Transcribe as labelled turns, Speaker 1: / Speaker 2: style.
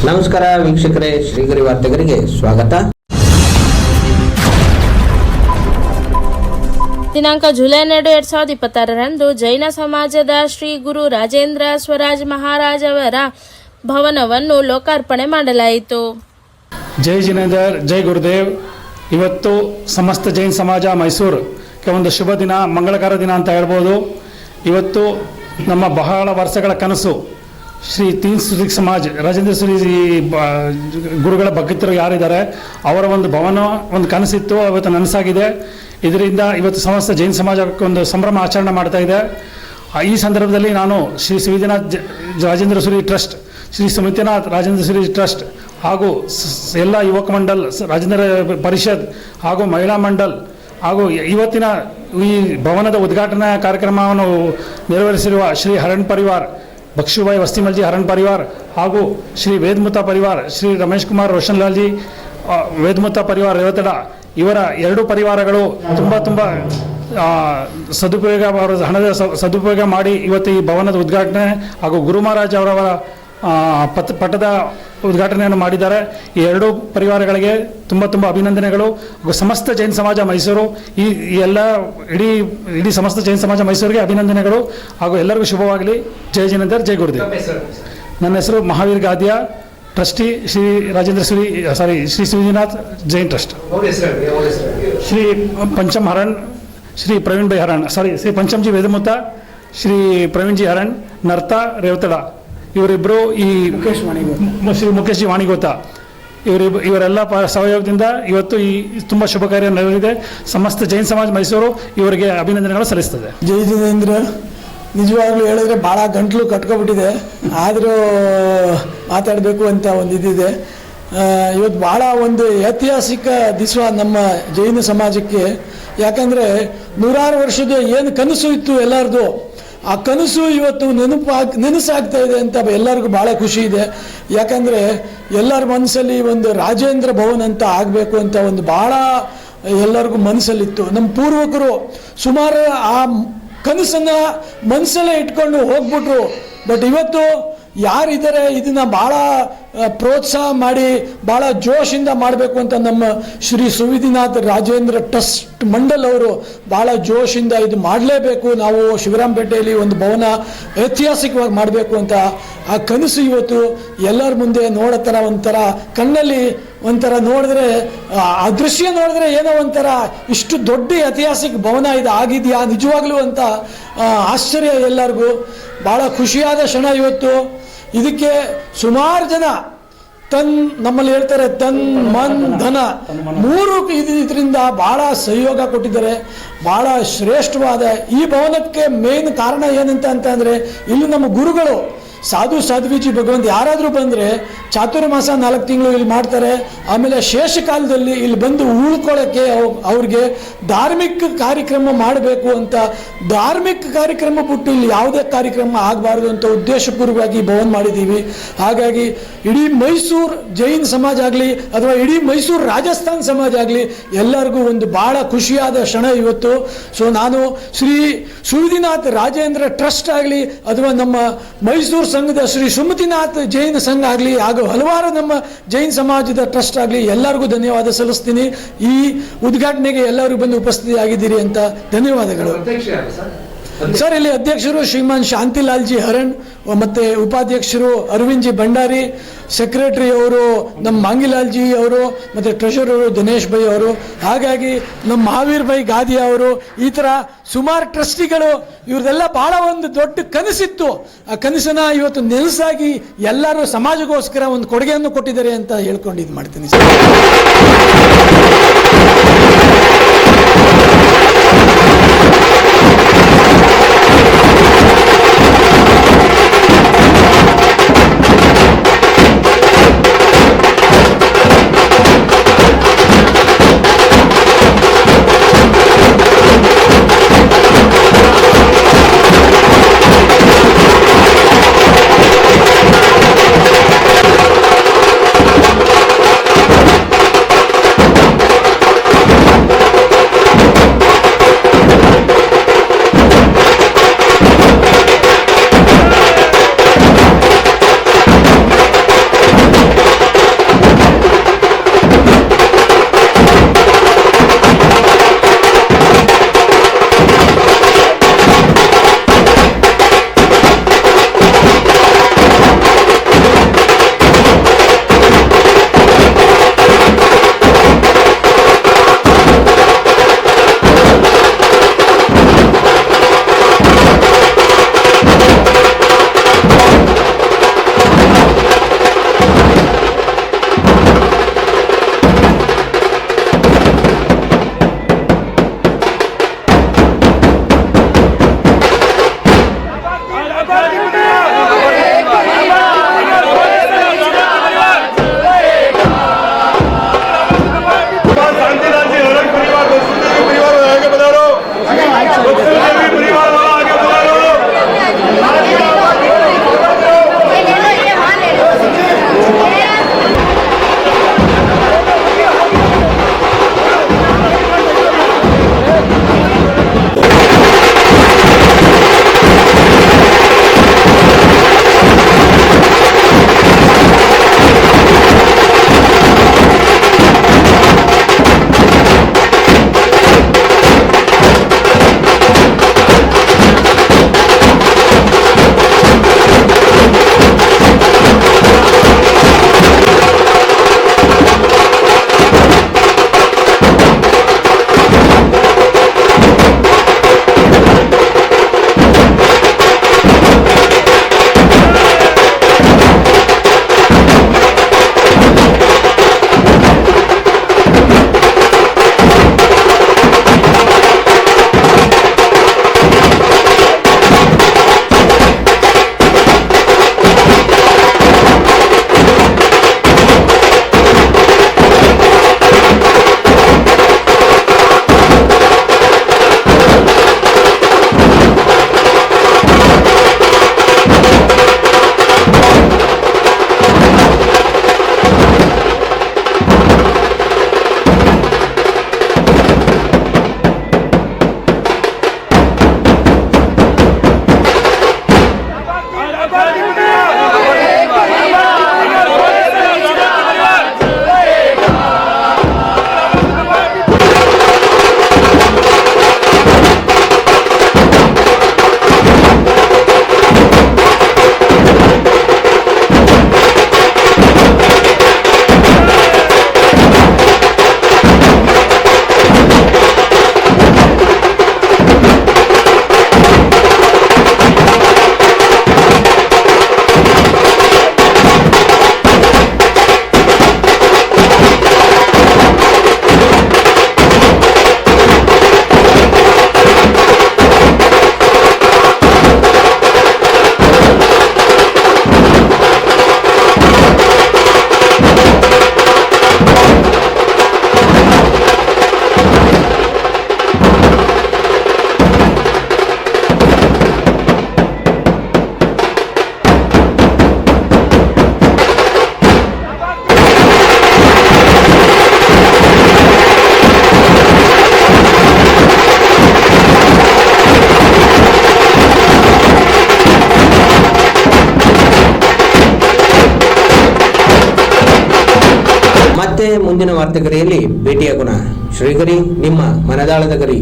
Speaker 1: ನಮಸ್ಕಾರ ವೀಕ್ಷಕರೇ, ಶ್ರೀಗರಿ ವಾರ್ತೆಗರಿಗೆ ಸ್ವಾಗತ.
Speaker 2: ದಿನಾಂಕ ಜುಲೈ 2, 2026ರಂದು ಜೈನ ಸಮಾಜದ ಶ್ರೀ ಗುರು ರಾಜೇಂದ್ರ ಸ್ವರಾಜ್ ಮಹಾರಾಜ್ ಅವರ ಭವನವನ್ನು ಲೋಕಾರ್ಪಣೆ ಮಾಡಲಾಯಿತು.
Speaker 3: ಜೈ ಜಿನೇಂದರ್, ಜೈ ಗುರುದೇವ್. ಇವತ್ತು ಸಮಸ್ತ ಜೈನ್ ಸಮಾಜ ಮೈಸೂರಿಗೆ ಒಂದು ಶುಭ ದಿನ, ಮಂಗಳಕರ ದಿನ ಅಂತ ಹೇಳ್ಬೋದು. ಇವತ್ತು ನಮ್ಮ ಬಹಳ ವರ್ಷಗಳ ಕನಸು ಶ್ರೀ ತೀನ್ ಸುರೀ ಸಮಾಜ್ ರಾಜೇಂದ್ರ ಸುರೀ ಗುರುಗಳ ಭಕ್ತರು ಯಾರಿದ್ದಾರೆ ಅವರ ಒಂದು ಭವನ ಒಂದು ಕನಸಿತ್ತು, ಇವತ್ತು ನನಸಾಗಿದೆ. ಇದರಿಂದ ಇವತ್ತು ಸಮಸ್ತ ಜೈನ್ ಸಮಾಜಕ್ಕೆ ಒಂದು ಸಂಭ್ರಮ ಆಚರಣೆ ಮಾಡ್ತಾ ಇದೆ. ಈ ಸಂದರ್ಭದಲ್ಲಿ ನಾನು ಶ್ರೀ ಸುವಿಧಿನಾಥ್ ರಾಜೇಂದ್ರ ಸುರಿ ಟ್ರಸ್ಟ್, ಶ್ರೀ ಸುಮಿತಿನಾಥ್ ರಾಜೇಂದ್ರ ಸುರಿ ಟ್ರಸ್ಟ್ ಹಾಗೂ ಎಲ್ಲ ಯುವಕ ಮಂಡಲ್, ರಾಜೇಂದ್ರ ಪರಿಷತ್ ಹಾಗೂ ಮಹಿಳಾ ಮಂಡಲ್ ಹಾಗೂ ಇವತ್ತಿನ ಈ ಭವನದ ಉದ್ಘಾಟನಾ ಕಾರ್ಯಕ್ರಮವನ್ನು ನೆರವೇರಿಸಿರುವ ಶ್ರೀ ಹರಣ್ ಪರಿವಾರ್, ಬಕ್ಷುಭಾಯಿ ವಸ್ತಿಮಲ್ಜಿ ಹರಣ್ ಪರಿವಾರ್ ಹಾಗೂ ಶ್ರೀ ವೇದಮುತಾ ಪರಿವಾರ್, ಶ್ರೀ ರಮೇಶ್ ಕುಮಾರ್ ರೋಷನ್ಲಾಲ್ಜಿ ವೇದಮುತಾ ಪರಿವಾರ್ ರೇವತಡ, ಇವರ ಎರಡು ಪರಿವಾರಗಳು ತುಂಬ ಸದುಪಯೋಗ, ಅವರ ಹಣದ ಸದುಪಯೋಗ ಮಾಡಿ ಇವತ್ತು ಈ ಭವನದ ಉದ್ಘಾಟನೆ ಹಾಗೂ ಗುರು ಮಹಾರಾಜ್ ಅವರವರ ಪಟ್ಟದ ಉದ್ಘಾಟನೆಯನ್ನು ಮಾಡಿದ್ದಾರೆ. ಈ ಎರಡೂ ಪರಿವಾರಗಳಿಗೆ ತುಂಬ ಅಭಿನಂದನೆಗಳು. ಸಮಸ್ತ ಜೈನ್ ಸಮಾಜ ಮೈಸೂರು, ಈ ಎಲ್ಲ ಇಡೀ ಸಮಸ್ತ ಜೈನ್ ಸಮಾಜ ಮೈಸೂರಿಗೆ ಅಭಿನಂದನೆಗಳು ಹಾಗೂ ಎಲ್ಲರಿಗೂ ಶುಭವಾಗಲಿ. ಜೈ ಜಿನೇಂದರ್, ಜೈ ಗುರುದೇವ್. ನನ್ನ ಹೆಸರು ಮಹಾವೀರ್ ಗಾದಿಯಾ, ಟ್ರಸ್ಟಿ ಶ್ರೀ ರಾಜೇಂದ್ರ ಶ್ರೀ ಸುವಿಧಿನಾಥ್ ಜೈನ್ ಟ್ರಸ್ಟ್. ಶ್ರೀ ಪಂಚಮ್ ಹರಣ್, ಶ್ರೀ ಪ್ರವೀಣ್ ಭಾಯ್ ಹರಣ್, ಶ್ರೀ ಪಂಚಮ್ಜಿ ವೇದಮುತ್ತ, ಶ್ರೀ ಪ್ರವೀಣ್ ಜಿ ಹರಣ್ ನರ್ತಾ ರೇವತಡ, ಇವರಿಬ್ಬರು ಈ ಶ್ರೀ ಮುಖೇಶ್ ಜಿ ವಾಣಿಗೋತ, ಇವರೆಲ್ಲ ಸಹಯೋಗದಿಂದ ಇವತ್ತು ಈ ತುಂಬ ಶುಭ ಕಾರ್ಯ ನಡೆದಿದೆ. ಸಮಸ್ತ ಜೈನ್ ಸಮಾಜ ಮೈಸೂರು ಇವರಿಗೆ ಅಭಿನಂದನೆಗಳು ಸಲ್ಲಿಸ್ತದೆ.
Speaker 4: ಜೈ ಜಿನೇಂದ್ರ, ನಿಜವಾಗ್ಲೂ ಹೇಳಿದ್ರೆ ಭಾಳ ಗಂಟ್ಲು ಕಟ್ಕೊಬಿಟ್ಟಿದೆ, ಆದರೂ ಮಾತಾಡಬೇಕು ಅಂತ ಒಂದು ಇದಿದೆ. ಇವತ್ತು ಭಾಳ ಒಂದು ಐತಿಹಾಸಿಕ ದಿವಸ ನಮ್ಮ ಜೈನ ಸಮಾಜಕ್ಕೆ. ಯಾಕಂದರೆ 100 ವರ್ಷದ ಏನು ಕನಸು ಇತ್ತು ಎಲ್ಲರದು, ಆ ಕನಸು ಇವತ್ತು ನೆನಸಾಗ್ತಾ ಇದೆ ಅಂತ ಎಲ್ಲರಿಗೂ ಭಾಳ ಖುಷಿ ಇದೆ. ಯಾಕಂದರೆ ಎಲ್ಲರ ಮನಸ್ಸಲ್ಲಿ ಒಂದು ರಾಜೇಂದ್ರ ಭವನ್ ಅಂತ ಆಗಬೇಕು ಅಂತ ಒಂದು ಭಾಳ ಎಲ್ಲರಿಗೂ ಮನಸ್ಸಲ್ಲಿತ್ತು. ನಮ್ಮ ಪೂರ್ವಕರು ಸುಮಾರು ಆ ಕನಸನ್ನು ಮನಸ್ಸಲ್ಲೇ ಇಟ್ಕೊಂಡು ಹೋಗ್ಬಿಟ್ರು. ಬಟ್ ಇವತ್ತು ಯಾರಿದ್ದಾರೆ ಇದನ್ನು ಭಾಳ ಪ್ರೋತ್ಸಾಹ ಮಾಡಿ ಭಾಳ ಜೋಶಿಂದ ಮಾಡಬೇಕು ಅಂತ ನಮ್ಮ ಶ್ರೀ ಸುವಿಧಿನಾಥ್ ರಾಜೇಂದ್ರ ಟ್ರಸ್ಟ್ ಮಂಡಲ್ ಅವರು ಭಾಳ ಜೋಶಿಂದ ಇದು ಮಾಡಲೇಬೇಕು, ನಾವು ಶಿವರಾಂಪೇಟೆಯಲ್ಲಿ ಒಂದು ಭವನ ಐತಿಹಾಸಿಕವಾಗಿ ಮಾಡಬೇಕು ಅಂತ ಆ ಕನಸು ಇವತ್ತು ಎಲ್ಲರ ಮುಂದೆ ನೋಡೋ ಥರ ಒಂಥರ ಕಣ್ಣಲ್ಲಿ ಒಂಥರ ನೋಡಿದ್ರೆ, ಆ ದೃಶ್ಯ ನೋಡಿದ್ರೆ ಏನೋ ಒಂಥರ ಇಷ್ಟು ದೊಡ್ಡ ಐತಿಹಾಸಿಕ ಭವನ ಇದು ಆಗಿದೆಯಾ ನಿಜವಾಗ್ಲೂ ಅಂತ ಆಶ್ಚರ್ಯ ಎಲ್ಲರಿಗೂ. ಭಾಳ ಖುಷಿಯಾದ ಕ್ಷಣ ಇವತ್ತು. ಇದಕ್ಕೆ ಸುಮಾರು ಜನ ನಮ್ಮಲ್ಲಿ ಹೇಳ್ತಾರೆ ಮನ್ ಧನ 3 ಇದರಿಂದ ಭಾಳ ಸಹಯೋಗ ಕೊಟ್ಟಿದ್ದಾರೆ. ಭಾಳ ಶ್ರೇಷ್ಠವಾದ ಈ ಭವನಕ್ಕೆ ಮೇನ್ ಕಾರಣ ಏನಂತ ಅಂತಂದರೆ, ಇಲ್ಲಿ ನಮ್ಮ ಗುರುಗಳು ಸಾಧು ಸಾಧ್ವಿಜಿ ಭಗವಂತ ಯಾರಾದರೂ ಬಂದರೆ ಚಾತುರ್ಮಾಸ 4 ತಿಂಗಳು ಇಲ್ಲಿ ಮಾಡ್ತಾರೆ. ಆಮೇಲೆ ಶೇಷ ಕಾಲದಲ್ಲಿ ಇಲ್ಲಿ ಬಂದು ಉಳ್ಕೊಳ್ಳೋಕ್ಕೆ ಅವ್ರಿಗೆ ಧಾರ್ಮಿಕ ಕಾರ್ಯಕ್ರಮ ಮಾಡಬೇಕು ಅಂತ, ಧಾರ್ಮಿಕ ಕಾರ್ಯಕ್ರಮ ಬಿಟ್ಟು ಇಲ್ಲಿ ಯಾವುದೇ ಕಾರ್ಯಕ್ರಮ ಆಗಬಾರ್ದು ಅಂತ ಉದ್ದೇಶಪೂರ್ವಕವಾಗಿ ಭವನ ಮಾಡಿದ್ದೀವಿ. ಹಾಗಾಗಿ ಇಡೀ ಮೈಸೂರು ಜೈನ್ ಸಮಾಜ ಆಗಲಿ ಅಥವಾ ಇಡೀ ಮೈಸೂರು ರಾಜಸ್ಥಾನ್ ಸಮಾಜ ಆಗಲಿ ಎಲ್ಲರಿಗೂ ಒಂದು ಭಾಳ ಖುಷಿಯಾದ ಕ್ಷಣ ಇವತ್ತು. ಸೊ ನಾನು ಶ್ರೀ ಸುವಿಧಿನಾಥ್ ರಾಜೇಂದ್ರ ಟ್ರಸ್ಟ್ ಆಗಲಿ ಅಥವಾ ನಮ್ಮ ಮೈಸೂರು ಸಂಘದ ಶ್ರೀ ಸುಮತಿನಾಥ್ ಜೈನ ಸಂಘ ಆಗಲಿ ಹಾಗೂ ಹಲವಾರು ನಮ್ಮ ಜೈನ್ ಸಮಾಜದ ಟ್ರಸ್ಟ್ ಆಗಲಿ ಎಲ್ಲರಿಗೂ ಧನ್ಯವಾದ ಸಲ್ಲಿಸ್ತೀನಿ. ಈ ಉದ್ಘಾಟನೆಗೆ ಎಲ್ಲರೂ ಬಂದು ಉಪಸ್ಥಿತಿಯಾಗಿದ್ದೀರಿ ಅಂತ ಧನ್ಯವಾದಗಳು. ಸರ್, ಇಲ್ಲಿ ಅಧ್ಯಕ್ಷರು ಶ್ರೀಮಾನ್ ಶಾಂತಿಲಾಲ್ ಜಿ ಹರಣ್, ಮತ್ತು ಉಪಾಧ್ಯಕ್ಷರು ಅರವಿಂದ್ ಜಿ ಭಂಡಾರಿ, ಸೆಕ್ರೆಟರಿ ಅವರು ನಮ್ಮ ಮಾಂಗಿಲಾಲ್ ಜಿ ಅವರು, ಮತ್ತು ಟ್ರೆಷರರು ದಿನೇಶ್ ಭಾಯ್ ಅವರು, ಹಾಗಾಗಿ ನಮ್ಮ ಮಹಾವೀರ್ ಭಾಯ್ ಗಾದಿಯಾ ಅವರು, ಈ ಥರ ಸುಮಾರು ಟ್ರಸ್ಟಿಗಳು ಇವ್ರದೆಲ್ಲ ಭಾಳ ಒಂದು ದೊಡ್ಡ ಕನಸಿತ್ತು. ಆ ಕನಸನ್ನು ಇವತ್ತು ನೆನಸಾಗಿ ಎಲ್ಲರೂ ಸಮಾಜಗೋಸ್ಕರ ಒಂದು ಕೊಡುಗೆಯನ್ನು ಕೊಟ್ಟಿದ್ದಾರೆ ಅಂತ ಹೇಳ್ಕೊಂಡು ಇದು ಮಾಡ್ತೀನಿ ಸರ್.
Speaker 1: ಮತ್ತೆ ಮುಂದಿನ ವಾರ್ತೆಗರಿಯಲ್ಲಿ ಭೇಟಿಯಾಗೋಣ. ಶ್ರೀಗರಿ, ನಿಮ್ಮ ಮನದಾಳದ ಗರಿ.